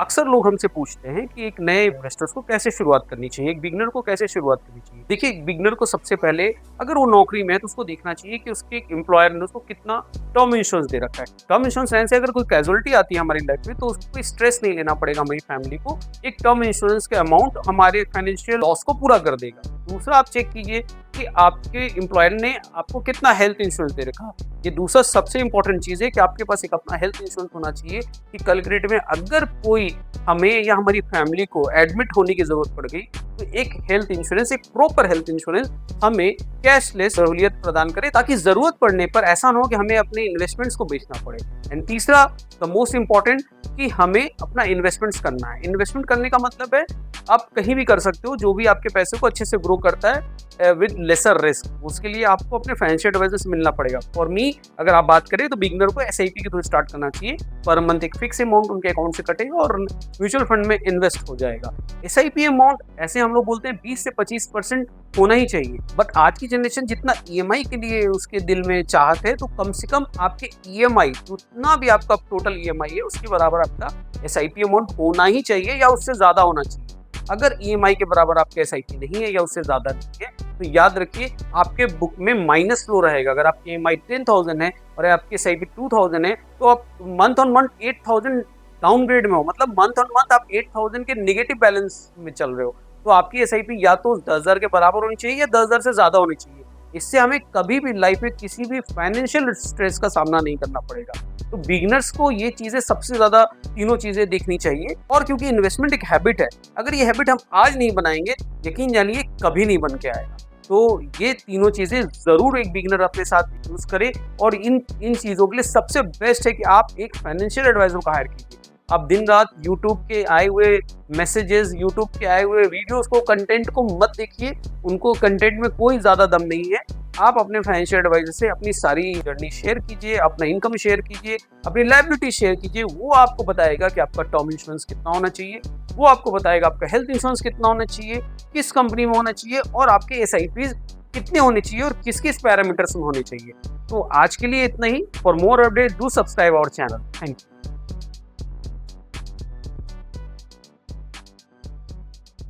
अक्सर लोग हमसे पूछते हैं कि एक नए इन्वेस्टर्स को कैसे शुरुआत करनी चाहिए, एक बिगिनर को कैसे शुरुआत करनी चाहिए। देखिए, एक बिगिनर को सबसे पहले अगर वो नौकरी में है तो उसको देखना चाहिए कि उसके एक एम्प्लॉयर ने उसको कितना टर्म इंश्योरेंस दे रखा है। टर्म इंश्योरेंस रहने से अगर कोई कैजुअलिटी आती है हमारी लाइफ में तो उसको कोई स्ट्रेस नहीं लेना पड़ेगा हमारी फैमिली को। एक टर्म इंश्योरेंस के अमाउंट हमारे फाइनेंशियल लॉस को पूरा कर देगा। दूसरा, आप चेक कीजिए कि आपके एम्प्लॉयर ने आपको कितना हेल्थ इंश्योरेंस दे रखा है। ये दूसरा सबसे इंपॉर्टेंट चीज़ है कि आपके पास एक अपना हेल्थ इंश्योरेंस होना चाहिए कि कल के डेट में अगर कोई हमें या हमारी फैमिली को एडमिट होने की ज़रूरत पड़ गई तो एक हेल्थ इंश्योरेंस, एक प्रॉपर हेल्थ इंश्योरेंस हमें कैशलेस सहूलियत प्रदान करे, ताकि ज़रूरत पड़ने पर ऐसा ना हो कि हमें अपने इन्वेस्टमेंट्स को बेचना पड़े। एंड तीसरा, द मोस्ट इम्पॉर्टेंट, कि हमें अपना इन्वेस्टमेंट्स करना है। इन्वेस्टमेंट करने का मतलब है आप कहीं भी कर सकते हो जो भी आपके पैसे को अच्छे से ग्रो करता है विद लेसर रिस्क। उसके लिए आपको अपने फाइनेंशियल एडवाइजर से मिलना पड़ेगा। फॉर मी, अगर आप बात करें तो बिगिनर को एसआईपी के थ्रू स्टार्ट करना चाहिए। पर मंथ एक फिक्स अमाउंट उनके अकाउंट से कटेगा और म्यूचुअल फंड में इन्वेस्ट हो जाएगा। एसआईपी अमाउंट ऐसे हम लोग बोलते हैं 20 से 25% होना ही चाहिए। बट आज की जनरेशन जितना ईएमआई के लिए उसके दिल में चाहत है, तो कम से कम आपके ईएमआई, जितना भी आपका टोटल ईएमआई है उसके बराबर आपका एसआईपी अमाउंट होना ही चाहिए या उससे ज़्यादा होना चाहिए। अगर ईएमआई के बराबर आपके एसआईपी नहीं है या उससे ज़्यादा नहीं है तो याद रखिए आपके बुक में माइनस फ्लो रहेगा। अगर आपकी ईएमआई 10,000 है और आपकी एसआईपी 2,000 है तो आप मंथ ऑन मंथ 8,000 डाउनग्रेड में हो, मतलब मंथ ऑन मंथ आप 8,000 के नेगेटिव बैलेंस में चल रहे हो। तो आपकी एसआईपी या तो 10,000 के बराबर होनी चाहिए या 10,000 से ज़्यादा होनी चाहिए। इससे हमें कभी भी लाइफ में किसी भी फाइनेंशियल स्ट्रेस का सामना नहीं करना पड़ेगा। तो बिगिनर्स को ये चीज़ें सबसे ज़्यादा, तीनों चीज़ें देखनी चाहिए। और क्योंकि इन्वेस्टमेंट एक हैबिट है, अगर ये हैबिट हम आज नहीं बनाएंगे, यकीन जानिए कभी नहीं बन के आएगा। तो ये तीनों चीज़ें ज़रूर एक बिगिनर अपने साथ यूज़ करे। और इन चीज़ों के लिए सबसे बेस्ट है कि आप एक फाइनेंशियल एडवाइजर को हायर कीजिए। आप दिन रात यूट्यूब के आए हुए मैसेजेस, यूट्यूब के आए हुए वीडियोस को, कंटेंट को मत देखिए। उनको कंटेंट में कोई ज़्यादा दम नहीं है। आप अपने फाइनेंशियल एडवाइजर से अपनी सारी जर्नी शेयर कीजिए, अपना इनकम शेयर कीजिए, अपनी लायबिलिटी शेयर कीजिए। वो आपको बताएगा कि आपका टर्म इंश्योरेंस कितना होना चाहिए, वो आपको बताएगा आपका हेल्थ इंश्योरेंस कितना होना चाहिए, किस कंपनी में होना चाहिए, और आपके एसआईपीज कितने होने चाहिए और किस किस पैरामीटर्स में होने चाहिए। तो आज के लिए इतना ही। For more update do subscribe our channel. Thank you.